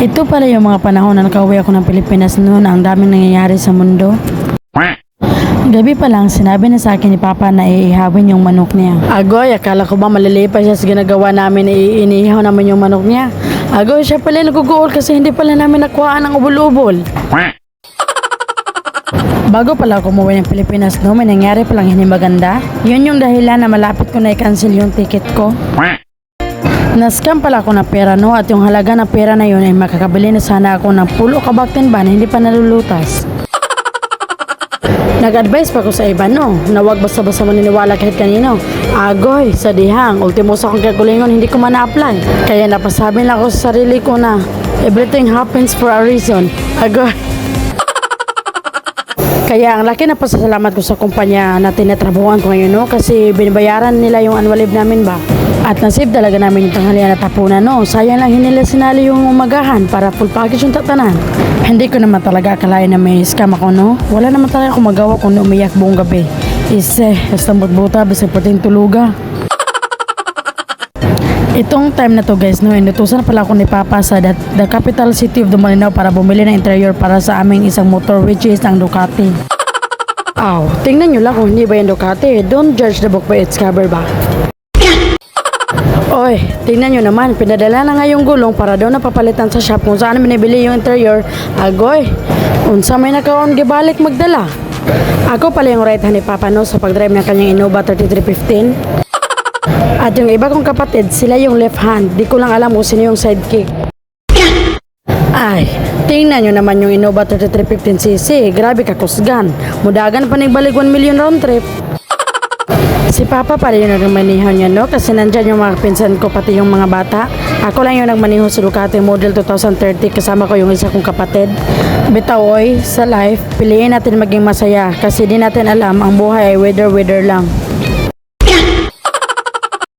Ito pala yung mga panahon na nakauwi ako ng Pilipinas noon, ang daming nangyayari sa mundo. Gabi pa lang, sinabi na sa akin ni Papa na iihawin yung manok niya. Agoy, akala ko ba malilipas siya sa ginagawa namin, iniihaw naman yung manok niya. Agoy, siya pala naguguol kasi hindi pala namin nakuhaan ng ubol-ubol. Bago pala ako umuwi ng Pilipinas no, may nangyari palang hindi maganda. Yun yung dahilan na malapit ko na i-cancel yung ticket ko. Nascam pala ako ng pera no, at yung halaga ng pera na yun ay makakabili na sana ako ng pulo kabaktin ba na hindi pa nalulutas. Nag-advise pa ko sa iba no, na wag basta-basta maniniwala kahit kanino. Agoy, sa dihang, ultimo sa akong kagulingon hindi ko man na-apply. Kaya napasabi lang ako sa sarili ko na everything happens for a reason. Agoy. Kaya ang laki na pasasalamat ko sa kumpanya na tinatrabuhan ko ngayon no, kasi binabayaran nila yung annual leave namin ba. At nasib talaga namin yung tanghalian at tapunan no. Sayang lang hindi nila sinali yung umagahan para full package yung tatanan. Hindi ko naman talaga akalain na may scam ako no. Wala naman talaga akong magawa kung umiyak buong gabi. Basta buta, basta pating tuluga. Itong time na to guys no, inutusan pala ako ni Papa sa the capital city of Malinaw para bumili ng interior para sa aming isang motor which is ang Ducati. Tingnan nyo lang kung hindi ba yung Ducati. Don't judge the book by its cover ba. Oy, tingnan nyo naman, pinadala na nga yung gulong para daw napapalitan sa shop kung saan binibili yung interior. Agoy, unsa may nakaon gibalik magdala. Ako pala yung right hand ni Papa no sa pagdrive ng kanyang Innova 3315. At yung iba kong kapatid, sila yung left hand. Di ko lang alam kung sino yung sidekick. Ay, tingnan nyo naman yung Innova 3315cc. Grabe kakusgan. Mudagan pa nagbalik 1 million round trip. Si Papa pala yung nagmanihan niya no, kasi nandyan yung mga pinsan ko pati yung mga bata. Ako lang yung nagmaniho sa Ducati model 2030 kasama ko yung isa kong kapatid. Bitaw oy, sa life, piliin natin maging masaya kasi di natin alam ang buhay ay weather lang.